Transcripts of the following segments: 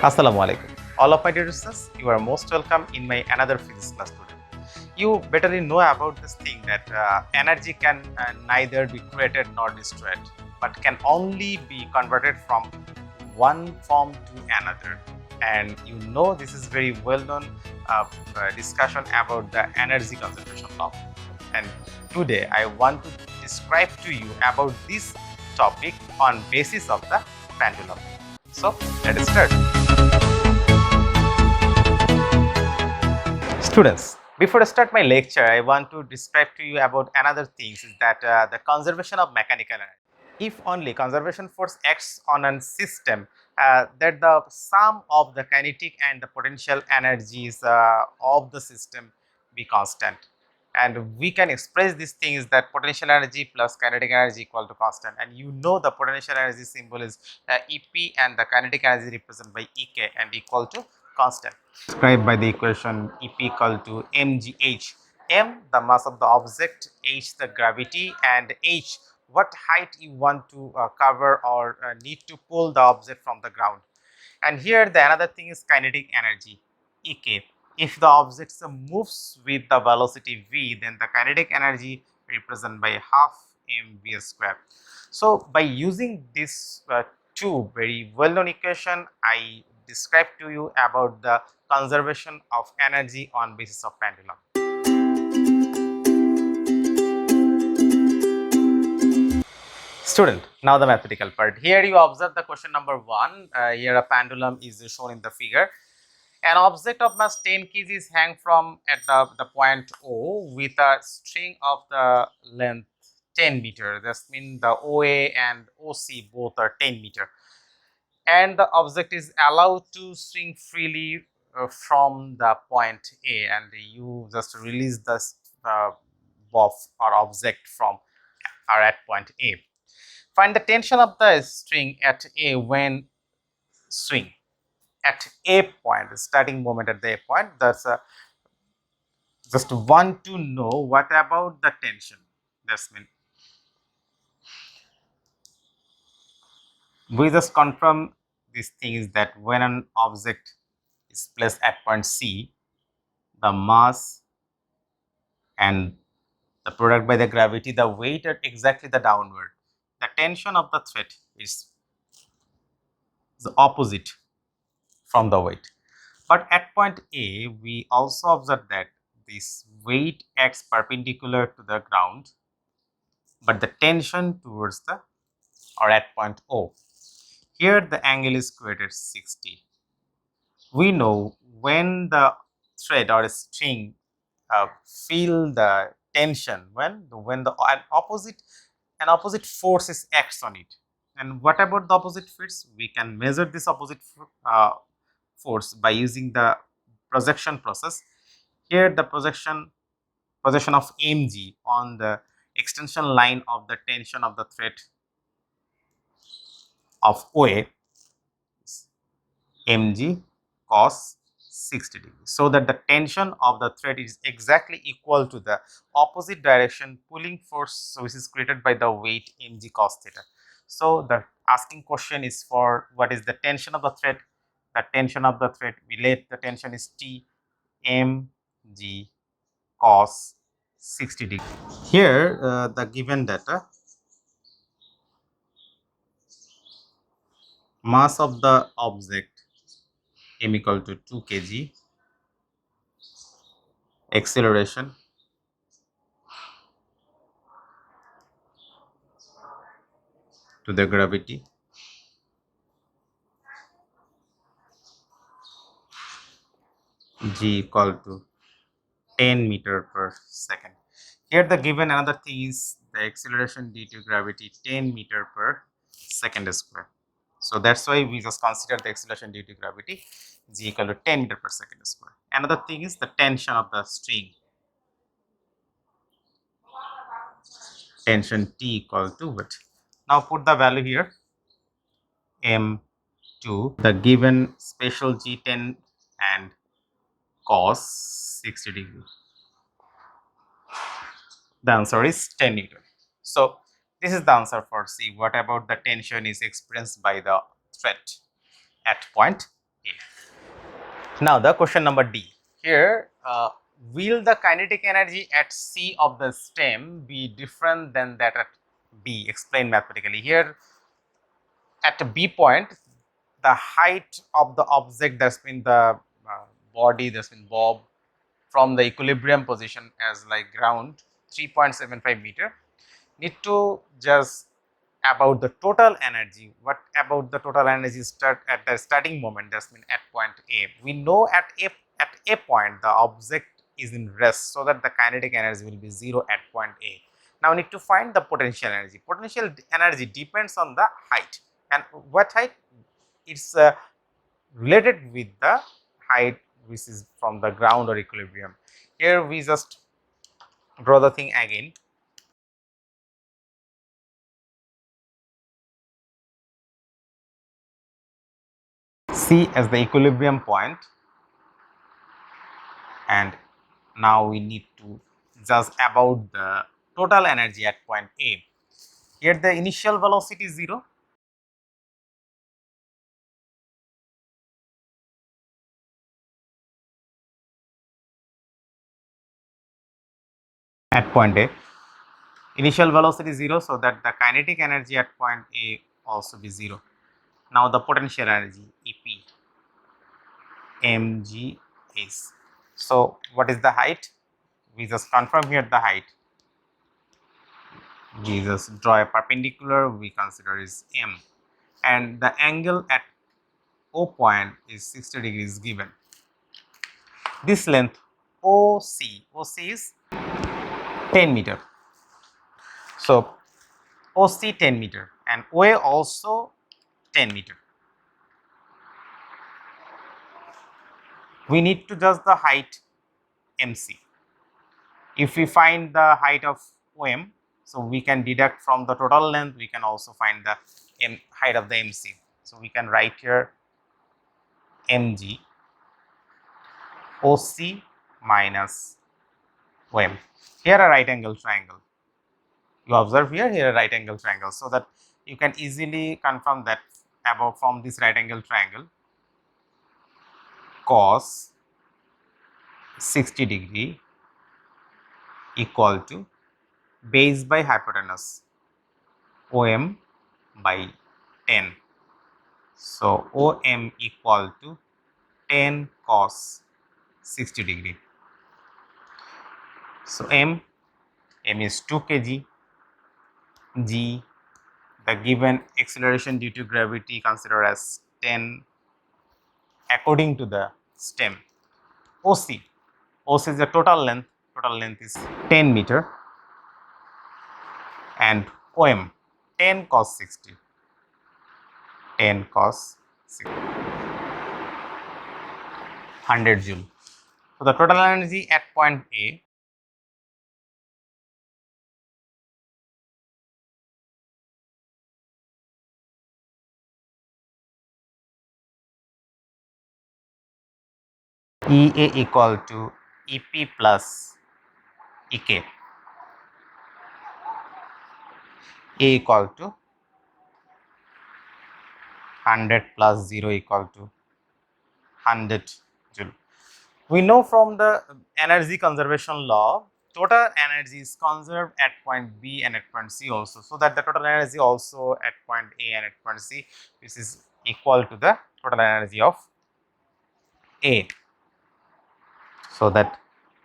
Assalamu alaikum. All of my dear listeners, you are most welcome in my another physics class today. You better know about this thing that energy can neither be created nor destroyed, but can only be converted from one form to another. And you know this is very well known discussion about the energy conservation law. And today I want to describe to you about this topic on basis of the pendulum. So let's start. Students, before I start my lecture, I want to describe to you about another thing is that the conservation of mechanical energy. If only conservation force acts on a system, that the sum of the kinetic and the potential energies of the system be constant. And we can express these things that potential energy plus kinetic energy equal to constant. And you know the potential energy symbol is EP and the kinetic energy represented by EK and equal to constant. Described by the equation EP equal to mgh. M the mass of the object, h the gravity, and h what height you want to cover or need to pull the object from the ground. And here the another thing is kinetic energy, Ek. If the object moves with the velocity v, then the kinetic energy represented by half mv square. So by using this two very well-known equation, I describe to you about the conservation of energy on basis of pendulum. Student, now the mathematical part. Here you observe the question number 1. Here a pendulum is shown in the figure. An object of mass 10 kg is hang from at the point O with a string of the length 10 meter. This means the OA and OC both are 10 meter. And the object is allowed to swing freely from the point A, and you just release this bob or object from or at point A. Find the tension of the string at A when swing at A point, the starting moment at the A point. That's just want to know what about the tension. That's mean we just confirm these things that when an object is placed at point C, the mass and the product by the gravity, the weight are exactly the downward. The tension of the thread is the opposite from the weight. But at point A, we also observe that this weight acts perpendicular to the ground, but the tension towards the or at point O. Here the angle is created 60. We know when the thread or string feel the tension when the an opposite force is acts on it. And what about the opposite force? We can measure this opposite force by using the projection process. Here the projection of mg on the extension line of the tension of the thread of OA is mg cos 60 degrees, so that the tension of the thread is exactly equal to the opposite direction pulling force which is created by the weight mg cos theta. So the asking question is for what is the tension of the thread. The tension of the thread, we let the tension is T mg cos 60 degrees. Here the given data, mass of the object m equal to 2 kg, acceleration to the gravity, g equal to 10 meter per second. Here the given another thing is the acceleration due to gravity 10 meter per second square. So that's why we just consider the acceleration due to gravity g equal to 10 meter per second square. Another thing is the tension of the string. Tension T equal to what? Now put the value here m2, the given special g10 and cos 60 degree. The answer is 10 Newton. So this is the answer for C. What about the tension is experienced by the thread at point Now the question number D. Here, will the kinetic energy at C of the stem be different than that at B? Explain mathematically. Here at B point, the height of the object, that's been the body, that's been bob from the equilibrium position as like ground, 3.75 meter, need to just about the total energy. What about the total energy start at the starting moment, that's mean at point A. We know at a point the object is in rest, so that the kinetic energy will be 0 at point A. Now need to find the potential energy. Potential energy depends on the height, and what height? It's related with the height which is from the ground or equilibrium. Here we just draw the thing again. C as the equilibrium point, and now we need to judge about the total energy at point A. Here the initial velocity is 0. At point A, initial velocity is 0, so that the kinetic energy at point A also be 0. Now the potential energy EP mg is. So what is the height? We just confirm here the height. We just draw a perpendicular, we consider is m, and the angle at O point is 60 degrees given. This length OC is 10 meter. So OC 10 meter and OA also 10 meter. We need to judge the height MC. If we find the height of OM, so we can deduct from the total length, we can also find the height of the MC. So we can write here mg OC minus OM. Here a right angle triangle. You observe here a right angle triangle, so that you can easily confirm that above from this right angle triangle cos 60 degree equal to base by hypotenuse OM by 10. So OM equal to 10 cos 60 degree. So M is 2 kg, G the given acceleration due to gravity considered as 10 according to the stem. OC is the total length is 10 meter, and OM 10 cos 60, 10 cos 60, 100 joule. So the total energy at point A EA equal to EP plus EK. A equal to 100 plus 0 equal to 100 joule. We know from the energy conservation law, total energy is conserved at point B and at point C also, so that the total energy also at point A and at point C, which is equal to the total energy of A. So that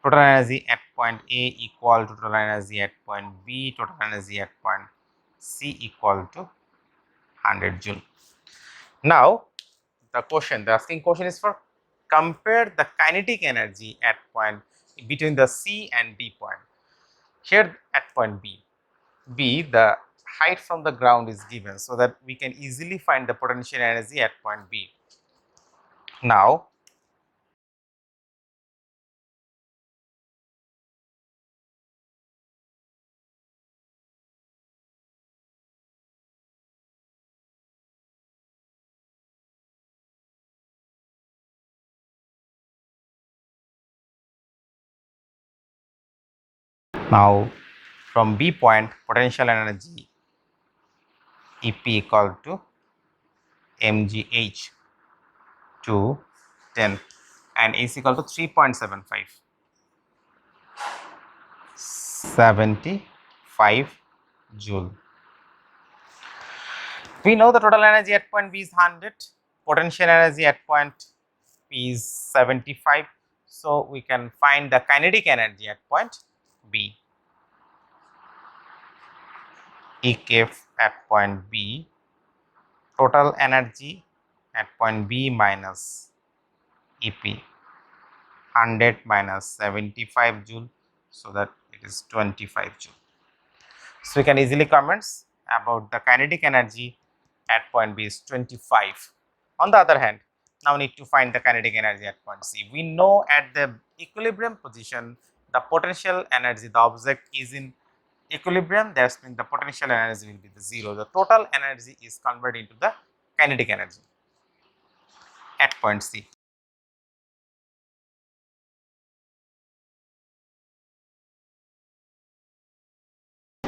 total energy at point A equal to total energy at point B, total energy at point C equal to 100 joule. Now the asking question is for compare the kinetic energy at point between the C and D point. Here at point B, the height from the ground is given, so that we can easily find the potential energy at point B. Now from B point, potential energy EP equal to mgh to 10 and is equal to 3.75. 75 joule. We know the total energy at point B is 100, potential energy at point P is 75. So we can find the kinetic energy at point B. EKF at point B, total energy at point B minus EP, 100 minus 75 joule, so that it is 25 joule. So we can easily comment about the kinetic energy at point B is 25. On the other hand, now need to find the kinetic energy at point C. We know at the equilibrium position, the potential energy, the object is in equilibrium, that means the potential energy will be the 0. The total energy is converted into the kinetic energy at point C.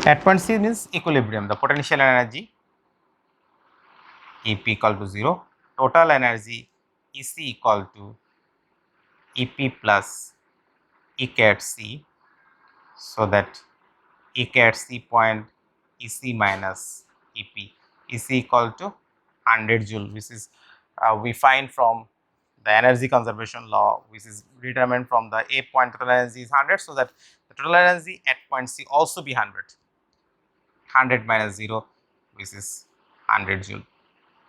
At point C means equilibrium, the potential energy EP equal to 0, total energy EC equal to EP plus EK at C, so that EK at C point EC minus EP, EC equal to 100 joule, which is we find from the energy conservation law, which is determined from the A point total energy is 100, so that the total energy at point C also be 100. 100 minus 0, which is 100 joule.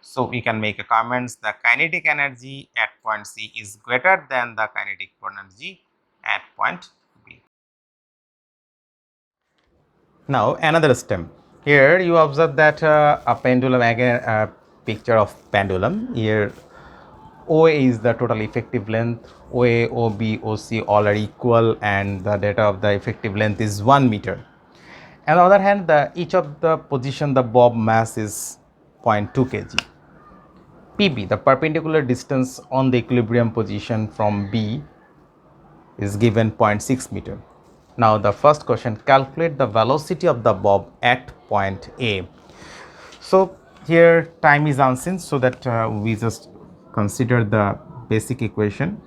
So we can make a comments, the kinetic energy at point C is greater than the kinetic energy at point B. Now another step. Here you observe that a pendulum, again a picture of pendulum. Here OA is the total effective length, OA, OB, OC all are equal, and the data of the effective length is 1 meter. On the other hand, each of the position, the bob mass is 0.2 kg. PB, the perpendicular distance on the equilibrium position from B, is given 0.6 meter. Now the first question, calculate the velocity of the bob at point A. So here time is unseen, so that we just consider the basic equation.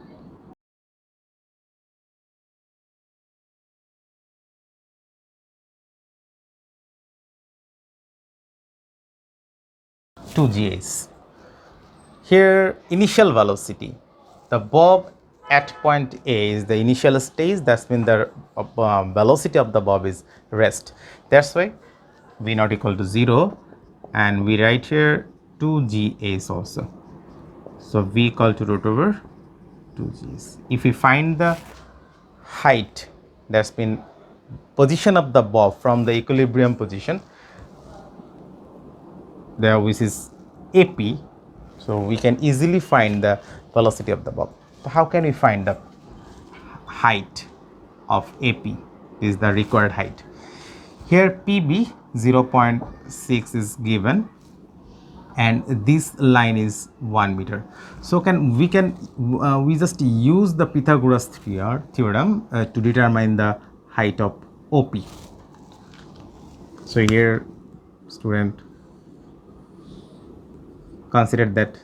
Two GAs. Here initial velocity, the bob at point A is the initial stage, that's mean the velocity of the bob is rest. That's why V not equal to 0, and we write here 2 GAs also. So V equal to root over 2 Gs. If we find the height, that's been position of the bob from the equilibrium position, there which is AP, so we can easily find the velocity of the bob. So how can we find the height of AP? This is the required height. Here PB 0.6 is given, and this line is 1 meter. So we just use the Pythagoras theorem to determine the height of OP. So here student consider that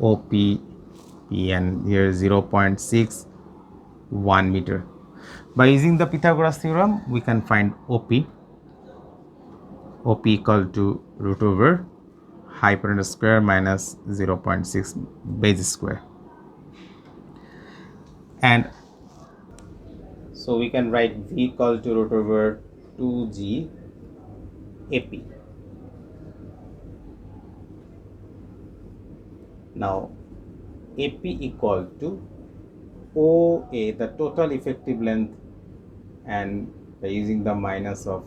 OP and here 0.6 1 meter. By using the Pythagoras theorem, we can find OP equal to root over hypotenuse square minus 0.6 base square. And so we can write V equal to root over 2G AP. Now AP equal to OA, the total effective length, and by using the minus of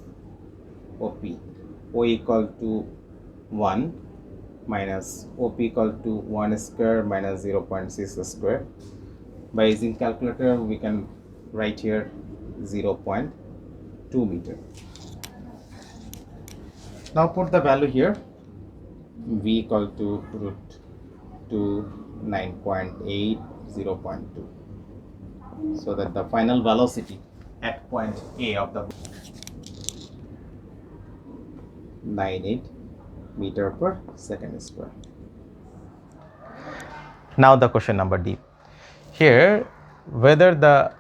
OP, O equal to 1 minus OP equal to 1 square minus 0.6 square. By using calculator, we can write here 0.2 meter. Now put the value here, V equal to root 2 9.8 0.2, so that the final velocity at point A of the 98 meter per second square. Now the question number D. Here, whether the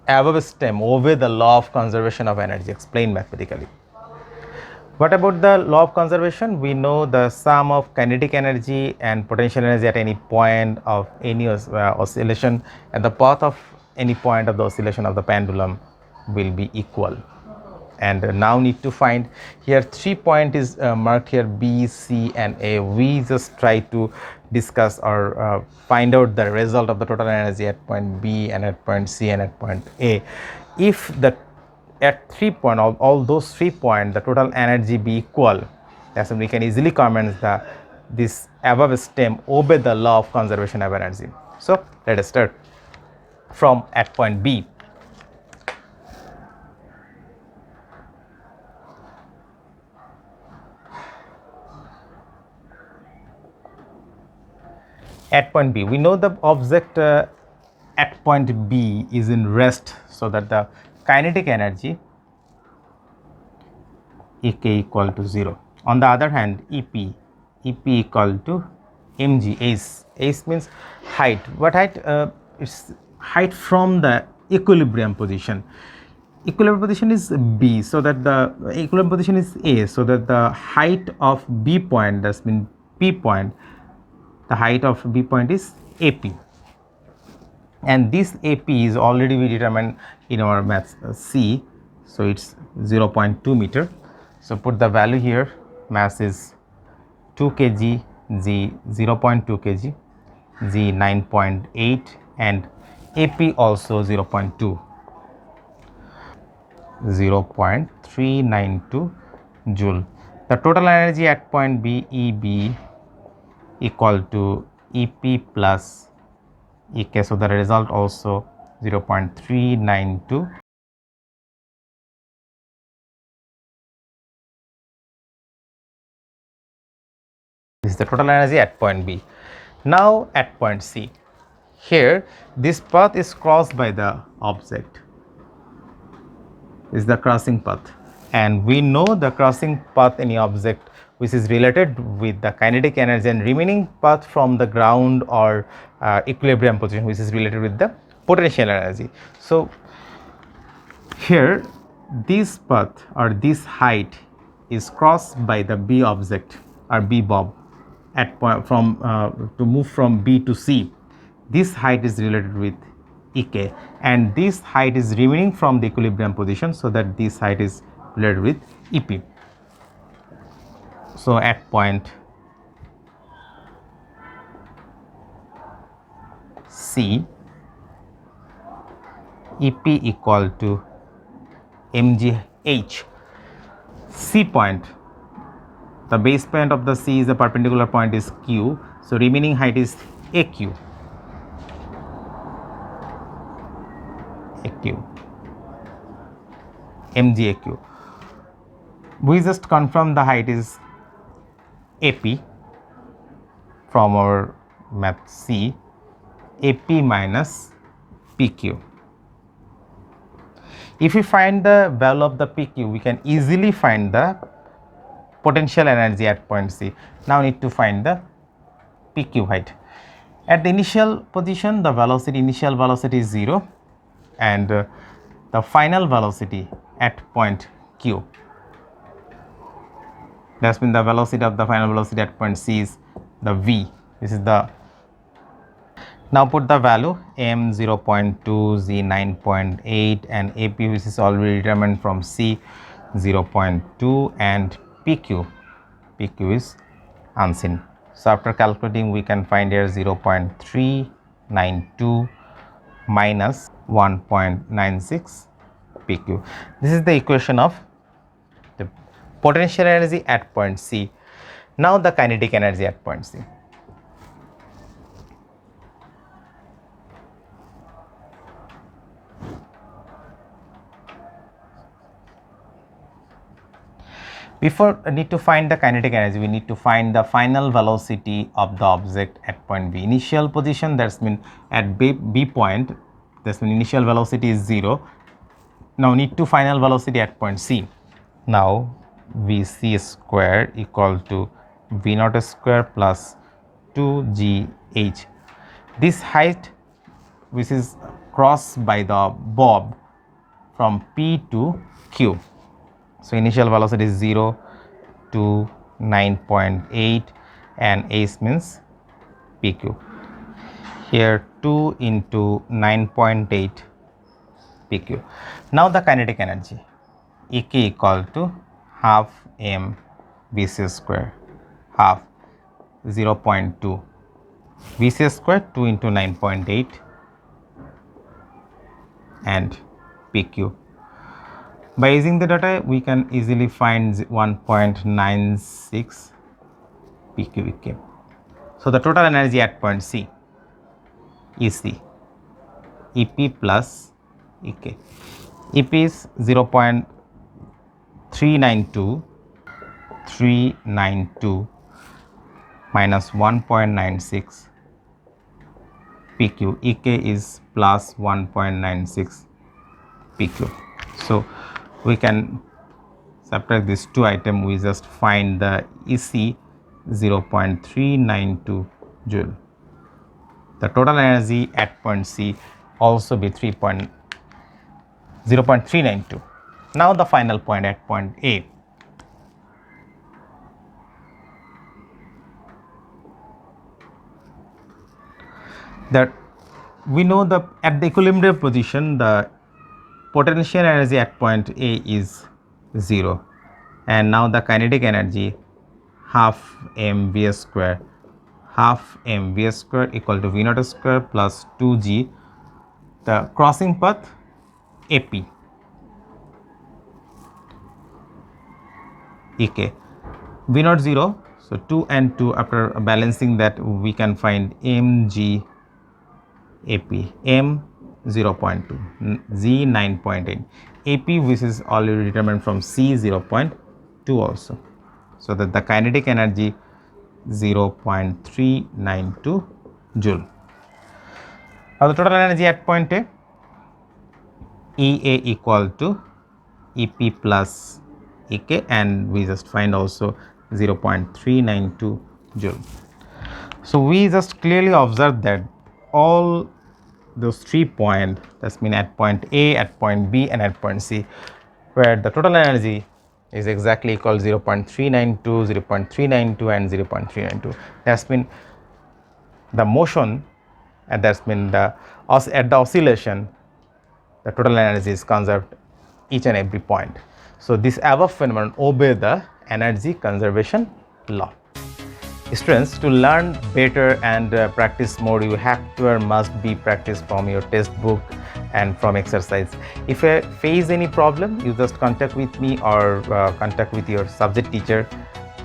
above stem obey the law of conservation of energy, explain mathematically. What about the law of conservation? We know the sum of kinetic energy and potential energy at any point of any oscillation at the path of any point of the oscillation of the pendulum will be equal. And now need to find here 3 point is marked here B, C and A. We just try to discuss or find out the result of the total energy at point B and at point C and at point A. If the at 3 point, all those 3 points, the total energy be equal, that's when we can easily comment that this above stem obey the law of conservation of energy. So let us start from at point B. At point B, we know the object at point B is in rest, so that the kinetic energy Ek equal to 0. On the other hand, EP equal to mg. H means height. What height? It's height from the equilibrium position. Equilibrium position is B, so that the equilibrium position is A, so that the height of B point, that means P point, the height of B point is AP. And this AP is already we determined in our maths C, so it's 0.2 meter. So put the value here, mass is 2 kg, G 0.2 kg, G 9.8 and AP also 0.2, 0.392 joule. The total energy at point B, EB equal to EP plus Ek, so the result also 0.392. This is the total energy at point B. Now at point C, here this path is crossed by the object, is the crossing path, and we know the crossing path any object which is related with the kinetic energy, and remaining path from the ground or equilibrium position which is related with the potential energy. So here this path or this height is crossed by the B object or B bob at point from to move from B to C. This height is related with Ek, and this height is remaining from the equilibrium position, so that this height is related with EP. So at point C, EP equal to mgh. C point, the base point of the C is the perpendicular point is Q, so remaining height is AQ. mgaq. We just confirm the height is AP from our math C, AP minus PQ. If we find the value of the PQ, we can easily find the potential energy at point C. Now need to find the PQ height. At the initial position, the velocity, initial velocity is 0, and the final velocity at point Q, that's mean the velocity of the final velocity at point C is the V. This is the, now put the value m 0.2, Z 9.8 and AP which is already determined from C 0.2 and PQ is unseen. So after calculating we can find here 0.392 minus 1.96 PQ. This is the equation of the potential energy at point C. Now the kinetic energy at point C. Before need to find the kinetic energy, we need to find the final velocity of the object at point B. Initial position, that's mean at B point, that's mean initial velocity is 0. Now need to final velocity at point C. Now Vc square equal to V naught square plus 2gh. This height which is crossed by the bob from P to Q. So initial velocity is 0 to 9.8 and h means PQ. Here 2 into 9.8 PQ. Now the kinetic energy Ek equal to half m Vc square, half 0.2 Vc square 2 into 9.8 and PQ. By using the data, we can easily find 1.96 PQEK. So the total energy at point C is EP plus EK. EP is 0.392 minus 1.96 PQ. EK is plus 1.96 PQ. So we can subtract these two items, we just find the EC 0.392 joule. The total energy at point C also be 0.392. Now the final point at point A. That we know at the equilibrium position the potential energy at point A is 0, and now the kinetic energy half mv square, half mv square equal to v naught square plus 2g, the crossing path AP Ek, v naught 0, so 2 and 2, after balancing that we can find mg AP, m 0.2, z 9.8, AP which is already determined from C 0.2 also. So that the kinetic energy 0.392 joule. Now the total energy at point A, EA equal to EP plus EK, and we just find also 0.392 joule. So we just clearly observe that all those 3 points, that's mean at point A, at point B and at point C, where the total energy is exactly equal 0.392, 0.392 and 0.392. That's mean the motion, and that's mean at the oscillation, the total energy is conserved each and every point. So this above phenomenon obey the energy conservation law. Students, to learn better and practice more, you have to or must be practice from your textbook and from exercise. If you face any problem, you just contact with me or contact with your subject teacher.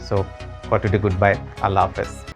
So for today, goodbye. Allah Hafiz.